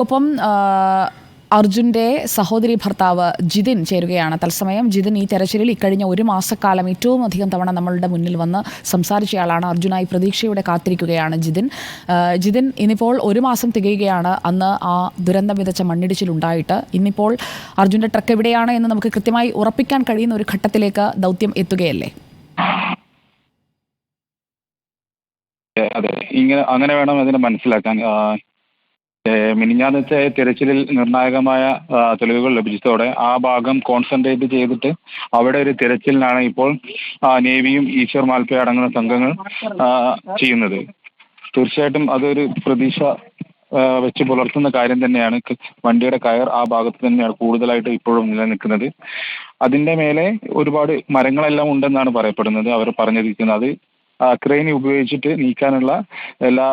ഒപ്പം അർജുൻ്റെ സഹോദരി ഭർത്താവ് ജിതിൻ ചേരുകയാണ് തത്സമയം. ജിതിൻ, ഈ തെരച്ചിലിൽ ഇക്കഴിഞ്ഞ ഒരു മാസക്കാലം ഏറ്റവും അധികം തവണ നമ്മളുടെ മുന്നിൽ വന്ന് സംസാരിച്ചയാളാണ്. അർജുനായി പ്രതീക്ഷയോടെ കാത്തിരിക്കുകയാണ് ജിതിൻ. ഇന്നിപ്പോൾ ഒരു മാസം തികയുകയാണ് അന്ന് ആ ദുരന്തം വിതച്ച മണ്ണിടിച്ചിലുണ്ടായിട്ട്. ഇന്നിപ്പോൾ അർജുൻ്റെ ട്രക്ക് എവിടെയാണ് എന്ന് നമുക്ക് കൃത്യമായി ഉറപ്പിക്കാൻ കഴിയുന്ന ഒരു ഘട്ടത്തിലേക്ക് ദൗത്യം എത്തുകയല്ലേ? അതെ, അങ്ങനെ വേണം അതിനെ മനസ്സിലാക്കാൻ. മിനിഞ്ഞാന്നത്തെ തിരച്ചിലിൽ നിർണായകമായ തെളിവുകൾ ലഭിച്ചതോടെ ആ ഭാഗം കോൺസെൻട്രേറ്റ് ചെയ്തിട്ട് അവിടെ ഒരു തിരച്ചിലിനാണ് ഇപ്പോൾ നേവിയും ഈശ്വർ മാൽപ്പെ അടങ്ങുന്ന സംഘങ്ങൾ ചെയ്യുന്നത്. തീർച്ചയായിട്ടും അതൊരു പ്രതീക്ഷ വെച്ച് പുലർത്തുന്ന കാര്യം തന്നെയാണ്. വണ്ടിയുടെ കയർ ആ ഭാഗത്ത് തന്നെയാണ് കൂടുതലായിട്ട് ഇപ്പോഴും നിലനിൽക്കുന്നത്. അതിന്റെ മേലെ ഒരുപാട് മരങ്ങളെല്ലാം ഉണ്ടെന്നാണ് പറയപ്പെടുന്നത്. അവർ പറഞ്ഞിരിക്കുന്നത് ക്രെയിൻ ഉപയോഗിച്ചിട്ട് നീക്കാനുള്ള എല്ലാ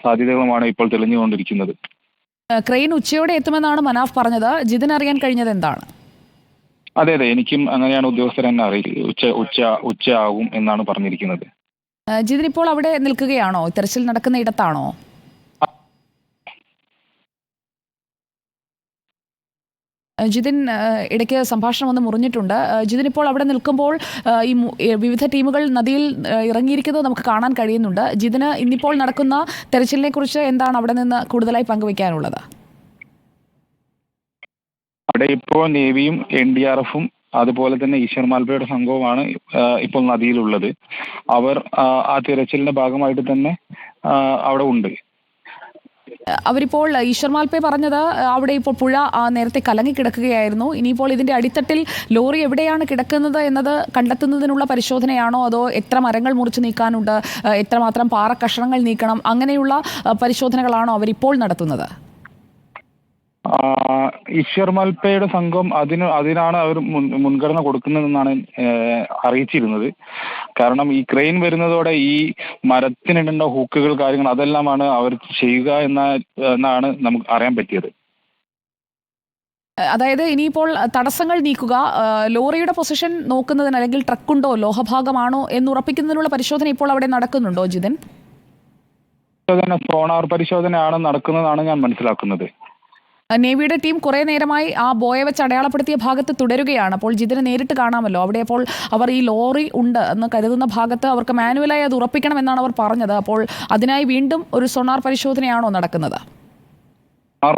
സാധ്യതകളുമാണ് ഇപ്പോൾ തെളിഞ്ഞുകൊണ്ടിരിക്കുന്നത്. ക്രെയിൻ ഉച്ചയോടെ എത്തുമെന്നാണ് മനാഫ് പറഞ്ഞത്. ജിതിൻ അറിയാൻ കഴിഞ്ഞത് എന്താണ്? അതെ, എനിക്കും അങ്ങനെയാണ് ഉദ്യോഗസ്ഥർ എന്നെ അറിയിച്ചത്. ഉച്ച ആകും എന്നാണ് പറഞ്ഞിരിക്കുന്നത്. ജിതിൻ ഇപ്പോൾ അവിടെ നിൽക്കുകയാണോ? തെരച്ചിൽ നടക്കുന്ന ഇടത്താണോ? ജിതിൻ, ഇടയ്ക്ക് സംഭാഷണം ഒന്ന് മുറിഞ്ഞിട്ടുണ്ട്. ജിതിൻ ഇപ്പോൾ അവിടെ നിൽക്കുമ്പോൾ ഈ വിവിധ ടീമുകൾ നദിയിൽ ഇറങ്ങിയിരിക്കുന്നത് നമുക്ക് കാണാൻ കഴിയുന്നുണ്ട്. ജിതിന് ഇന്നിപ്പോൾ നടക്കുന്ന തെരച്ചിലിനെ കുറിച്ച് എന്താണ് അവിടെ നിന്ന് കൂടുതലായി പങ്കുവയ്ക്കാനുള്ളത്? അവിടെ ഇപ്പോൾ നേവിയും NDRF-ഉം അതുപോലെ തന്നെ ഈശ്വർ മാൽപ്പയുടെ സംഘവുമാണ് ഇപ്പോൾ നദിയിലുള്ളത്. അവർ ആ തിരച്ചിലിന്റെ ഭാഗമായിട്ട് തന്നെ അവിടെ ഉണ്ട്. അവരിപ്പോൾ ഈശ്വർ മാൽപ്പെ പറഞ്ഞത് അവിടെ ഇപ്പോൾ പുഴ നേരത്തെ കലങ്ങി കിടക്കുകയായിരുന്നു. ഇനിയിപ്പോൾ ഇതിന്റെ അടിത്തട്ടിൽ ലോറി എവിടെയാണ് കിടക്കുന്നത് എന്നത് കണ്ടെത്തുന്നതിനുള്ള പരിശോധനയാണോ, അതോ എത്ര മരങ്ങൾ മുറിച്ച് നീക്കാനുണ്ട്, എത്രമാത്രം പാറ കഷണങ്ങൾ നീക്കണം, അങ്ങനെയുള്ള പരിശോധനകളാണോ അവരിപ്പോൾ നടത്തുന്നത്? ഈശ്വർ മാൽപ്പയുടെ സംഘം അതിനാണ് അവർ മുൻഗണന കൊടുക്കുന്നതെന്നാണ് അറിയിച്ചിരുന്നത്. കാരണം ഈ ക്രെയിൻ വരുന്നതോടെ ഈ മരത്തിനിടേണ്ട ഹൂക്കുകൾ കാര്യങ്ങൾ അതെല്ലാമാണ് അവർ ചെയ്യുക എന്നാണ് നമുക്ക് അറിയാൻ പറ്റിയത്. അതായത് ഇനിയിപ്പോൾ തടസ്സങ്ങൾ നീക്കുക, ലോറിയുടെ പൊസിഷൻ നോക്കുന്നതിന്, അല്ലെങ്കിൽ ട്രക്കുണ്ടോ, ലോഹഭാഗമാണോ എന്നുറപ്പിക്കുന്നതിനുള്ള പരിശോധന ഇപ്പോൾ അവിടെ നടക്കുന്നുണ്ടോ ജിതിൻ? സോണാർ പരിശോധനയാണ് നടക്കുന്നതാണ് ഞാൻ മനസ്സിലാക്കുന്നത്. നേവിയുടെ ടീം കുറേ നേരമായി ആ ബോയ വെച്ച് അടയാളപ്പെടുത്തിയ ഭാഗത്ത് തുടരുകയാണ്. അപ്പോൾ ജിതിനെ നേരിട്ട് കാണാമല്ലോ. അവിടെ അപ്പോൾ അവർ ഈ ലോറി ഉണ്ട് എന്ന് കരുതുന്ന ഭാഗത്ത് അവർക്ക് മാനുവലായി അത് ഉറപ്പിക്കണമെന്നാണ് അവർ പറഞ്ഞത്. അപ്പോൾ അതിനായി വീണ്ടും ഒരു സോണാർ പരിശോധനയാണോ നടക്കുന്നത്?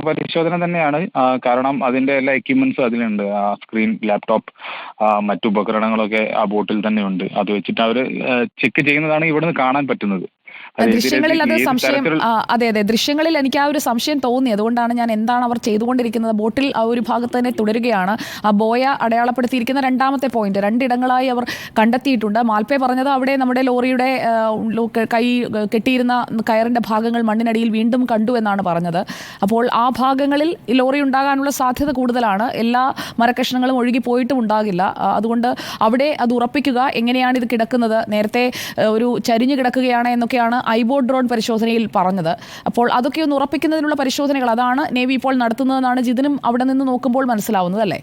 പരിശോധന തന്നെയാണ്. കാരണം അതിന്റെ എല്ലാ എക്യുപ്മെന്റ്സും അതിലുണ്ട്. സ്ക്രീൻ, ലാപ്ടോപ്പ്, മറ്റു ഉപകരണങ്ങളൊക്കെ ആ ബോട്ടിൽ തന്നെ ഉണ്ട്. അത് വെച്ചിട്ട് അവർ ചെക്ക് ചെയ്യുന്നതാണ് ഇവിടുന്ന് കാണാൻ പറ്റുന്നത്. ദൃശ്യങ്ങളിൽ അത് സംശയം, അതെ, ദൃശ്യങ്ങളിൽ എനിക്ക് ആ ഒരു സംശയം തോന്നി. അതുകൊണ്ടാണ് ഞാൻ എന്താണ് അവർ ചെയ്തുകൊണ്ടിരിക്കുന്നത്. ബോട്ടിൽ ആ ഒരു ഭാഗത്ത് തന്നെ തുടരുകയാണ്. ആ ബോയ അടയാളപ്പെടുത്തിയിരിക്കുന്ന രണ്ടാമത്തെ പോയിന്റ് രണ്ടിടങ്ങളായി അവർ കണ്ടെത്തിയിട്ടുണ്ട്. മാൽപ്പെ പറഞ്ഞത് അവിടെ നമ്മുടെ ലോറിയുടെ കൈ കെട്ടിയിരുന്ന കയറിന്റെ ഭാഗങ്ങൾ മണ്ണിനടിയിൽ വീണ്ടും കണ്ടു എന്നാണ് പറഞ്ഞത്. അപ്പോൾ ആ ഭാഗങ്ങളിൽ ലോറി ഉണ്ടാകാനുള്ള സാധ്യത കൂടുതലാണ്. എല്ലാ മരക്കഷ്ണങ്ങളും ഒഴുകി പോയിട്ടും ഉണ്ടാകില്ല. അതുകൊണ്ട് അവിടെ അത് ഉറപ്പിക്കുക. എങ്ങനെയാണ് ഇത് കിടക്കുന്നത്, നേരത്തെ ഒരു ചരിഞ്ഞു കിടക്കുകയാണ് എന്നൊക്കെയാണ് ഐബോർഡ് ഡ്രോൺ പരിശോധനയിൽ പറഞ്ഞത്. അപ്പോൾ അതൊക്കെ ഒന്ന് ഉറപ്പിക്കുന്നതിനുള്ള പരിശോധനകൾ അതാണ് നേവി ഇപ്പോൾ നടത്തുന്നതെന്നാണ് ജിതിനും അവിടെ നിന്ന് നോക്കുമ്പോൾ മനസ്സിലാവുന്നത്, അല്ലേ?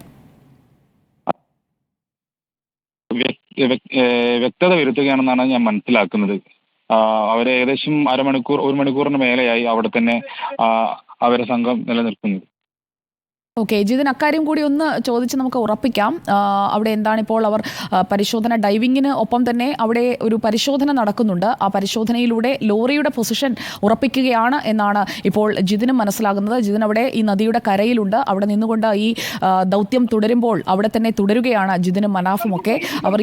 വ്യക്തത വരുത്തുകയാണെന്നാണ് ഞാൻ മനസ്സിലാക്കുന്നത്. അവരെ ഏകദേശം ഒരു മണിക്കൂറിന് മേലെയായി അവിടെ തന്നെ അവരെ സംഘം നിലനിൽക്കുന്നത്. ഓക്കെ, ജിതിൻ, അക്കാര്യം കൂടി ഒന്ന് ചോദിച്ച് നമുക്ക് ഉറപ്പിക്കാം. അവിടെ എന്താണിപ്പോൾ അവർ പരിശോധന, ഡൈവിങ്ങിന് ഒപ്പം തന്നെ അവിടെ ഒരു പരിശോധന നടക്കുന്നുണ്ട്. ആ പരിശോധനയിലൂടെ ലോറിയുടെ പൊസിഷൻ ഉറപ്പിക്കുകയാണ് എന്നാണ് ഇപ്പോൾ ജിതിനും മനസ്സിലാകുന്നത്. ജിതിൻ അവിടെ ഈ നദിയുടെ കരയിലുണ്ട്. അവിടെ നിന്നുകൊണ്ട് ഈ ദൗത്യം തുടരുമ്പോൾ അവിടെ തന്നെ തുടരുകയാണ് ജിതിനും മനാഫും ഒക്കെ. അവർ